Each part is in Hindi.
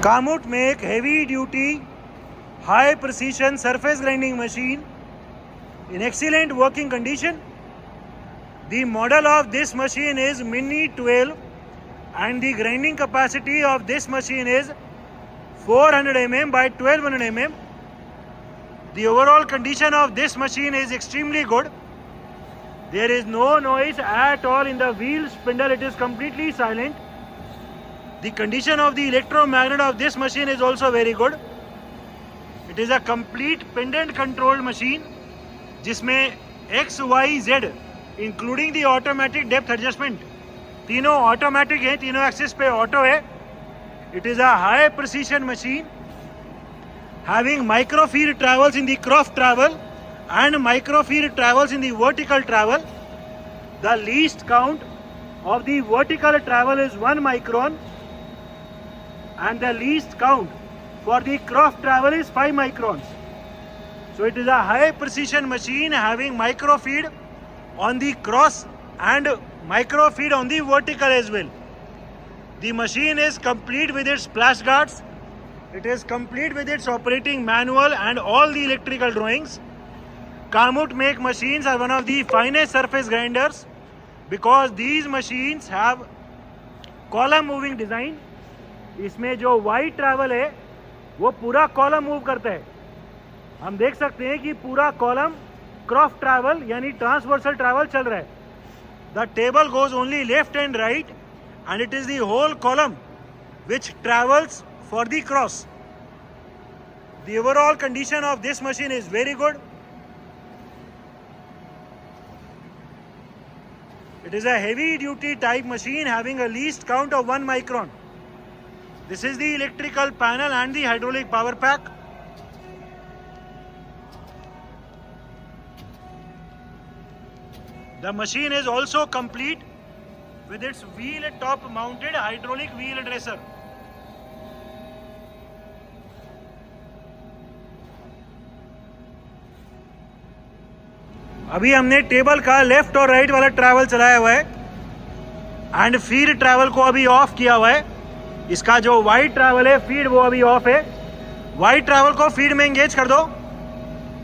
Kamut make heavy duty, high precision surface grinding machine in excellent working condition. The model of this machine is Mini 12 and the grinding capacity of this machine is 400 mm by 1200 mm. The overall condition of this machine is extremely good. There is no noise at all in the wheel spindle, it is completely silent. The condition of the electromagnet of this machine is also very good. It is a complete pendant controlled machine जिसमें X, Y, Z including the automatic depth adjustment तीनों ऑटोमेटिक है, तीनों एक्सिस पे ऑटो है. It is a high precision machine having micro feed travels in the cross travel and micro feed travels in the vertical travel. The least count of the vertical travel is 1 micron and the least count for the cross travel is 5 microns. So it is a high precision machine having micro feed on the cross and micro feed on the vertical as well. The machine is complete with its splash guards. It is complete with its operating manual and all the electrical drawings. Kamut make machines are one of the finest surface grinders because these machines have column moving design. इसमें जो वाई ट्रैवल है वो पूरा कॉलम मूव करता है. हम देख सकते हैं कि पूरा कॉलम क्रॉस ट्रैवल यानी ट्रांसवर्सल ट्रैवल चल रहा है. The table goes only left and right and it is the whole column which travels for the cross. The overall condition of this machine is very good. It is a heavy duty type machine having a least count of 1 micron. This is the electrical panel and the hydraulic power pack. The machine is also complete with its wheel top mounted hydraulic wheel dresser. अभी हमने टेबल का लेफ्ट और राइट वाला ट्रैवल चलाया हुआ है एंड फीड ट्रैवल को अभी ऑफ किया हुआ है. इसका जो वाइट ट्रैवल है फीड वो अभी ऑफ है. वाइट ट्रैवल को फीड में एंगेज कर दो.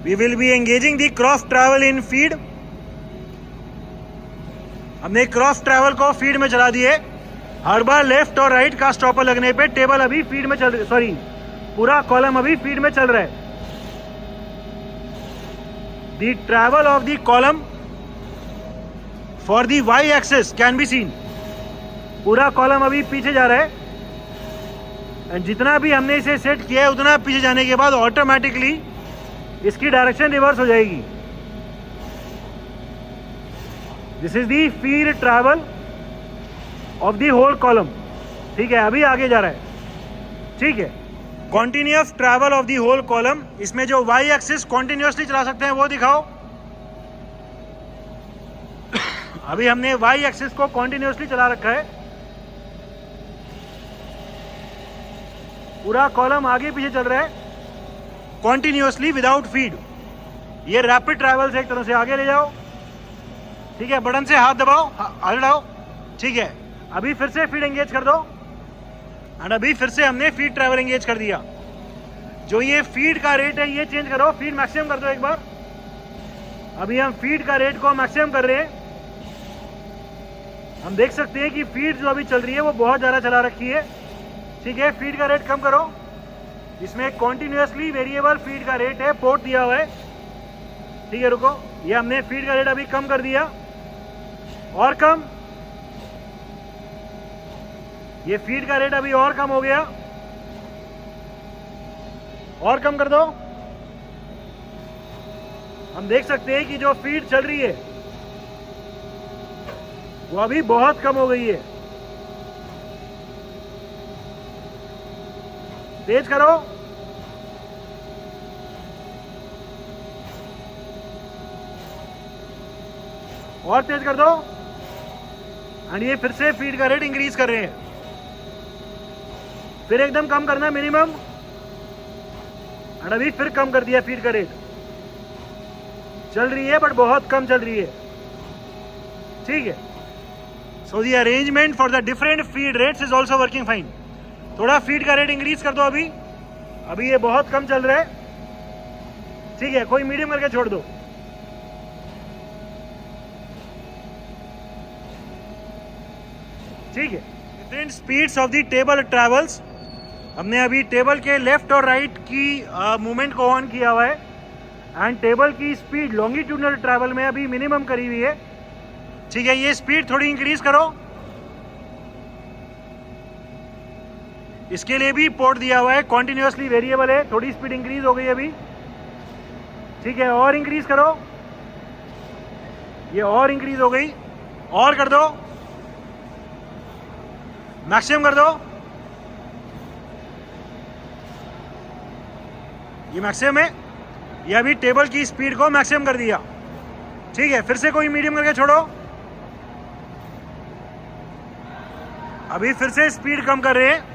We will be engaging the cross travel in feed. हमने क्रॉस ट्रैवल को फीड में चला दिए. हर बार लेफ्ट और राइट का स्टॉपर लगने पे टेबल अभी फीड में चल सॉरी पूरा कॉलम अभी फीड में चल रहा है. The travel of the column for the Y axis can be seen. पूरा कॉलम अभी पीछे जा रहा है एंड जितना भी हमने इसे सेट किया है उतना पीछे जाने के बाद ऑटोमेटिकली इसकी डायरेक्शन रिवर्स हो जाएगी. This is the feed travel of the whole column. ठीक है, अभी आगे जा रहा है. ठीक है, continuous travel of the whole column. इसमें जो वाई एक्सिस कॉन्टिन्यूसली चला सकते हैं वो दिखाओ. अभी हमने वाई एक्सिस को कॉन्टिन्यूसली चला रखा है. पूरा कॉलम आगे पीछे चल रहा है कॉन्टिन्यूसली विदाउट फीड. ये रैपिड ट्रैवल से एक तरह से आगे ले जाओ. ठीक है, बटन से हाथ दबाओ, हटाओ. ठीक है, अभी फिर से फीड एंगेज कर दो एंड अभी फिर से हमने फीड ट्रैवल एंगेज कर दिया. जो ये फीड का रेट है ये चेंज करो. फीड मैक्सिमम कर दो एक बार. अभी हम फीड का रेट को मैक्सिमम कर रहे हैं. हम देख सकते हैं कि फीड जो अभी चल रही है वो बहुत ज़्यादा चला रखी है. ठीक है, फीड का रेट कम करो. इसमें कॉन्टिन्यूसली वेरिएबल फीड का रेट है, पोर्ट दिया हुआ है. ठीक है, रुको, ये हमने फीड का रेट अभी कम कर दिया और कम. ये फीड का रेट अभी और कम हो गया और कम कर दो. हम देख सकते हैं कि जो फीड चल रही है वो अभी बहुत कम हो गई है. तेज करो. और तेज कर दो एंड ये फिर से फीड का रेट इंक्रीज कर रहे हैं. फिर एकदम कम करना मिनिमम एंड अभी फिर कम कर दिया फीड का रेट. चल रही है बट बहुत कम चल रही है. ठीक है, so the arrangement for the different feed rates is also working fine. थोड़ा फीड का रेट इंक्रीज कर दो। अभी ये बहुत कम चल रहा है, ठीक है, कोई मीडियम करके छोड़ दो। ठीक है, different speeds of the table travels. हमने अभी टेबल के लेफ्ट और राइट की मूवमेंट को ऑन किया हुआ है एंड टेबल की स्पीड लॉन्गिट्यूडनल ट्रैवल में अभी मिनिमम करी हुई है। ठीक है, ये स्पीड थोड़ी इंक्रीज करो। इसके लिए भी पोर्ट दिया हुआ है, कॉन्टिन्यूसली वेरिएबल है, थोड़ी स्पीड इंक्रीज हो गई अभी। ठीक है, और इंक्रीज करो, ये और इंक्रीज हो गई, और कर दो, मैक्सिमम कर दो, ये मैक्सिमम है। ये अभी टेबल की स्पीड को मैक्सिमम कर दिया। ठीक है, फिर से कोई मीडियम करके छोड़ो। अभी फिर से स्पीड कम कर रहे हैं,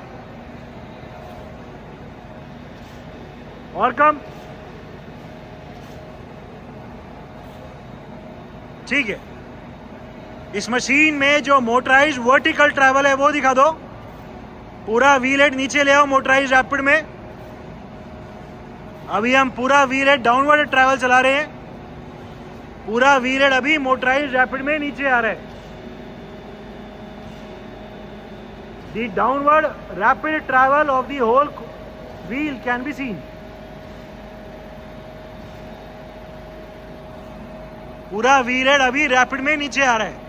और कम। ठीक है, इस मशीन में जो मोटराइज वर्टिकल ट्रैवल है वो दिखा दो। पूरा व्हील हेड नीचे ले आओ मोटराइज रैपिड में। अभी हम पूरा व्हील हेड डाउनवर्ड ट्रैवल चला रहे हैं। पूरा व्हील हेड अभी मोटराइज रैपिड में नीचे आ रहा है। The downward rapid travel of the whole wheel can be seen. पूरा व्हील हेड अभी रैपिड में नीचे आ रहा है।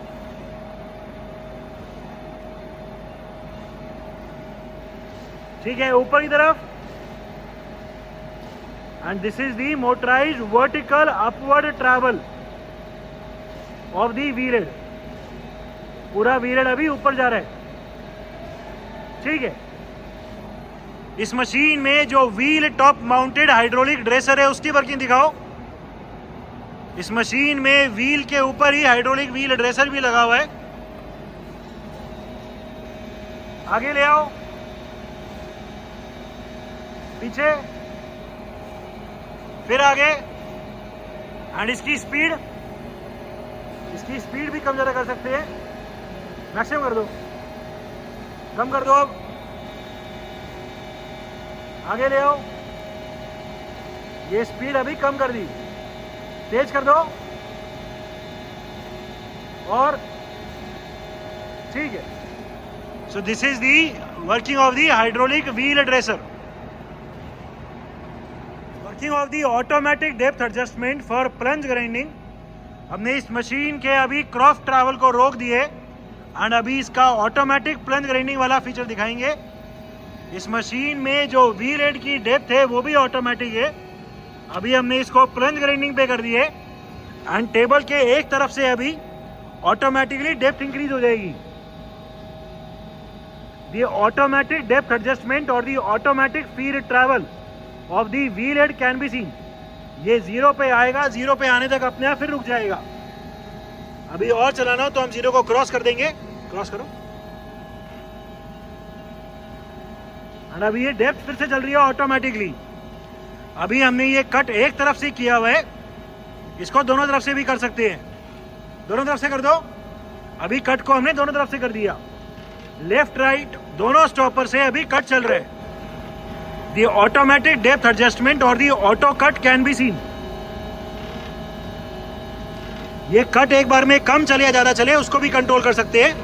ठीक है, ऊपर की तरफ, and this is the motorised vertical upward travel of the wheel head. पूरा व्हील हेड अभी ऊपर जा रहा है। ठीक है, इस मशीन में जो wheel top mounted hydraulic dresser है उसकी वर्किंग दिखाओ। इस मशीन में व्हील के ऊपर ही हाइड्रोलिक व्हील ड्रेसर भी लगा हुआ है। आगे ले आओ, पीछे, फिर आगे, एंड इसकी स्पीड भी कम ज्यादा कर सकते हैं। मैक्सिमम कर दो, कम कर दो, अब आगे ले आओ। ये स्पीड अभी कम कर दी, तेज कर दो, और ठीक है। So this is the working of the hydraulic wheel dresser. Working of the automatic depth adjustment for plunge grinding. हमने इस मशीन के अभी क्रॉस ट्रैवल को रोक दिए एंड अभी इसका ऑटोमेटिक प्लंज ग्राइंडिंग वाला फीचर दिखाएंगे। इस मशीन में जो व्हील हेड की डेप्थ है वो भी ऑटोमेटिक है। अभी हमने इसको प्लंज ग्राइंडिंग पे कर दिए एंड टेबल के एक तरफ से अभी ऑटोमेटिकली डेप्थ इंक्रीज हो जाएगी। द ऑटोमेटिक डेप्थ एडजस्टमेंट और the automatic feed travel of the wheel head can be scene. ये जीरो पे आएगा, जीरो पे आने तक अपने आप फिर रुक जाएगा। अभी और चलाना हो तो हम जीरो को क्रॉस कर देंगे। क्रॉस करो, एंड अभी ये डेप्थ फिर से चल रही है ऑटोमेटिकली। अभी हमने ये कट एक तरफ से किया हुआ है, इसको दोनों तरफ से भी कर सकते हैं। दोनों तरफ से कर दो। अभी कट को हमने दोनों तरफ से कर दिया, लेफ्ट राइट दोनों स्टॉपर से अभी कट चल रहे हैं। द ऑटोमेटिक डेप्थ एडजस्टमेंट और the auto cut can be scene. ये कट एक बार में कम चले या ज्यादा चले उसको भी कंट्रोल कर सकते हैं।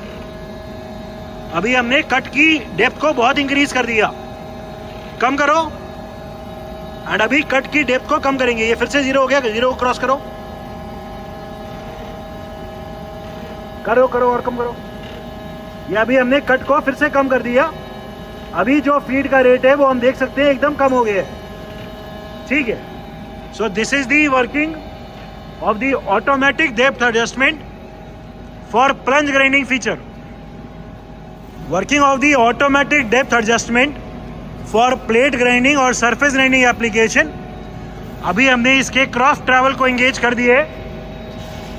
अभी हमने कट की डेप्थ को बहुत इंक्रीज कर दिया, कम करो, एंड अभी कट की डेप्थ को कम करेंगे। ये फिर से जीरो हो गया, जीरो को क्रॉस करो, करो करो और कम करो। ये अभी हमने कट को फिर से कम कर दिया। अभी जो फीड का रेट है वो हम देख सकते हैं एकदम कम हो गया है। ठीक है, so this is the working of the automatic depth adjustment for plunge grinding feature. Working of the automatic depth adjustment for plate grinding और सरफेस ग्राइंडिंग एप्लीकेशन। अभी हमने इसके क्रॉस ट्रैवल को एंगेज कर दिए।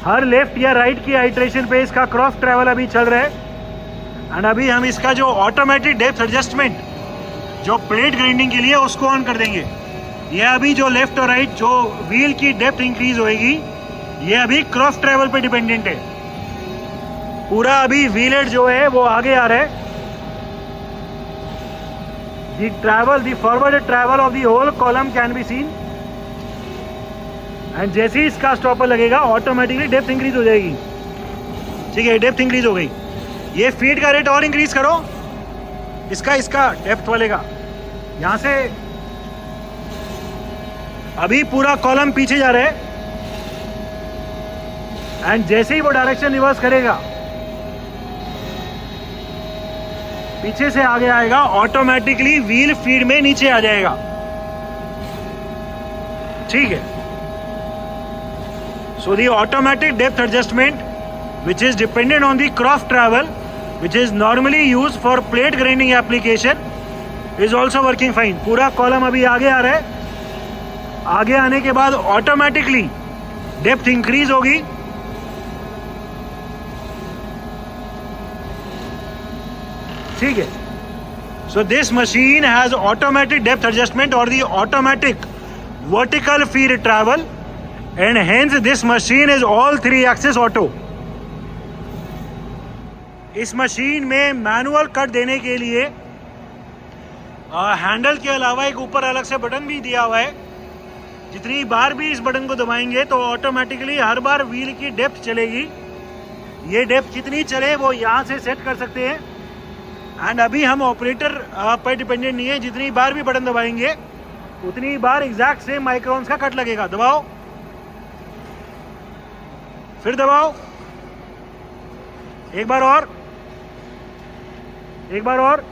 हर लेफ्ट या राइट की आइट्रेशन पे इसका क्रॉस ट्रैवल अभी चल रहा है। एंड अभी हम इसका जो ऑटोमेटिक डेप्थ एडजस्टमेंट जो प्लेट ग्राइंडिंग के लिए उसको ऑन कर देंगे। ये अभी जो लेफ्ट और राइट जो व्हील की डेप्थ इंक्रीज होएगी ये अभी क्रॉस ट्रैवल पे डिपेंडेंट है। पूरा अभी व्हील हेड जो है वो आगे आ रहा है। the forward travel of the whole column can be seen. And जैसे ही इसका स्टॉपर लगेगा ऑटोमेटिकली डेप्थ इंक्रीज हो जाएगी. ठीक है, डेप्थ इंक्रीज हो गई. ये फीड का रेट और इंक्रीज करो, इसका डेप्थ वाले का. यहां से अभी पूरा कॉलम पीछे जा रहा है एंड जैसे ही वो डायरेक्शन रिवर्स करेगा पीछे से आगे आएगा, ऑटोमेटिकली व्हील फीड में नीचे आ जाएगा. ठीक है. So the automatic depth adjustment which is dependent on the cross travel, which is normally used for plate grinding application, is also working fine. पूरा कॉलम अभी आगे आ रहा है. आगे आने के बाद ऑटोमेटिकली डेप्थ इंक्रीज होगी. ठीक है. So this machine has automatic depth adjustment or the automatic vertical feed travel, and hence this machine is all 3 axis auto. इस मशीन में मैनुअल कट देने के लिए हैंडल के अलावा एक ऊपर अलग से बटन भी दिया हुआ है. जितनी बार भी इस बटन को दबाएंगे तो ऑटोमेटिकली हर बार व्हील की डेप्थ चलेगी. ये डेप्थ कितनी चले वो यहाँ से सेट कर सकते हैं. एंड अभी हम ऑपरेटर पर डिपेंडेंट नहीं है. जितनी बार भी बटन दबाएंगे उतनी बार एग्जैक्ट सेम माइक्रोन्स का कट लगेगा. दबाओ, फिर दबाओ, एक बार और.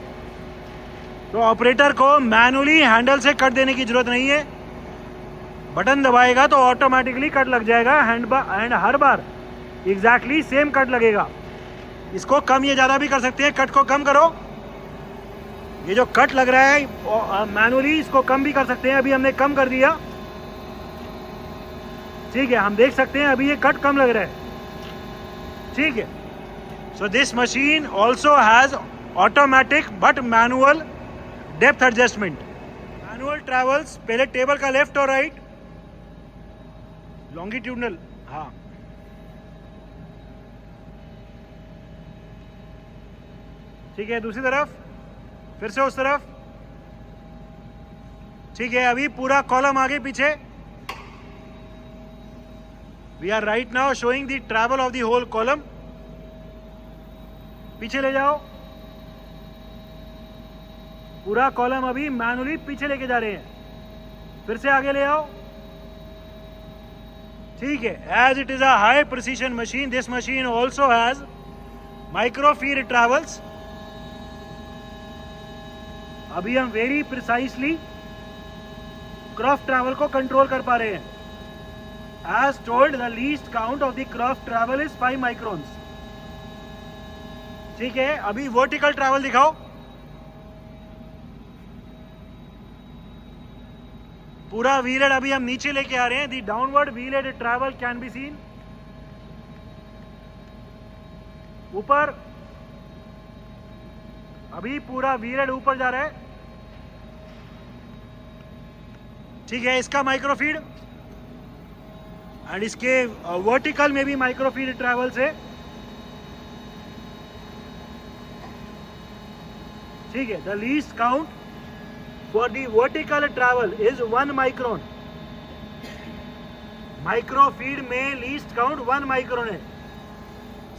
तो ऑपरेटर को मैनुअली हैंडल से कट देने की जरूरत नहीं है. बटन दबाएगा तो ऑटोमेटिकली कट लग जाएगा and her bar exactly same cut लगेगा. इसको कम या ज़्यादा भी कर सकते हैं. कट को कम करो. ये जो कट लग रहा है मैनुअली इसको कम भी कर सकते हैं. अभी हमने कम कर दिया. ठीक है, हम देख सकते हैं अभी ये कट कम लग रहा है. ठीक है. So this machine also has automatic but manual depth adjustment. Manual travels पहले टेबल का लेफ्ट और राइट लॉन्गिट्यूडनल. हाँ, ठीक है. दूसरी तरफ फिर से उस तरफ. ठीक है. अभी पूरा कॉलम आगे पीछे. We are right now showing the travel of the whole column. पीछे ले जाओ. पूरा कॉलम अभी मैनुअली पीछे लेके जा रहे हैं. फिर से आगे ले आओ. ठीक है. As it is a high precision machine, this machine also has micro feed travels. अभी हम वेरी प्रिसाइसली क्रॉस ट्रैवल को कंट्रोल कर पा रहे हैं. As told the least count of the cross travel is 5 microns. ठीक है. अभी वर्टिकल ट्रैवल दिखाओ. पूरा व्हील हेड अभी हम नीचे लेके आ रहे हैं. The downward wheel head travel can be seen. ऊपर अभी पूरा व्हील हेड ऊपर जा रहा है. ठीक है. इसका माइक्रोफीड एंड इसके वर्टिकल में भी माइक्रोफीड ट्रैवल्स है. ठीक है. The least count for the vertical travel is 1 micron. Microfeed में लीस्ट काउंट 1 माइक्रोन है.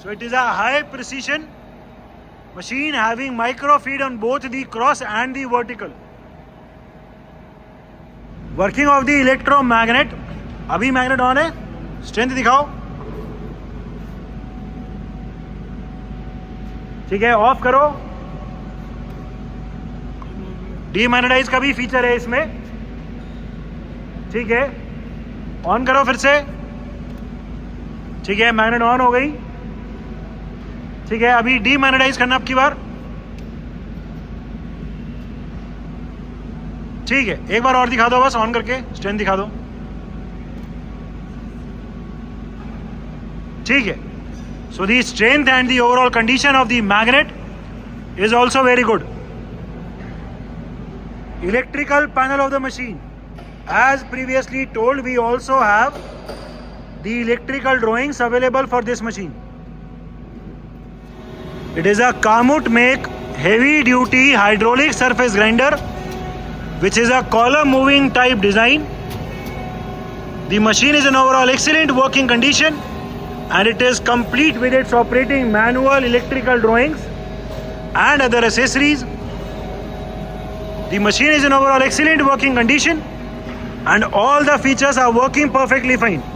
So it is a high precision machine having microfeed on both the cross and the vertical. Working of the electromagnet. अभी मैग्नेट ऑन है. स्ट्रेंथ दिखाओ. ठीक है. ऑफ करो. डीमैग्नेटाइज का भी फीचर है इसमें. ठीक है. ऑन करो फिर से. ठीक है. मैग्नेट ऑन हो गई. ठीक है. अभी डीमैग्नेटाइज करना अब की बार. ठीक है. एक बार और दिखा दो बस ऑन करके. स्ट्रेंथ दिखा दो. ठीक है. So the strength and the overall condition of the magnet is also very good. Electrical panel of the machine. As previously told, we also have the electrical drawings available for this machine. It is a Kamut make heavy duty hydraulic surface grinder which is a column moving type design. The machine is in overall excellent working condition and it is complete with its operating manual, electrical drawings and other accessories. The machine is in overall excellent working condition and all the features are working perfectly fine.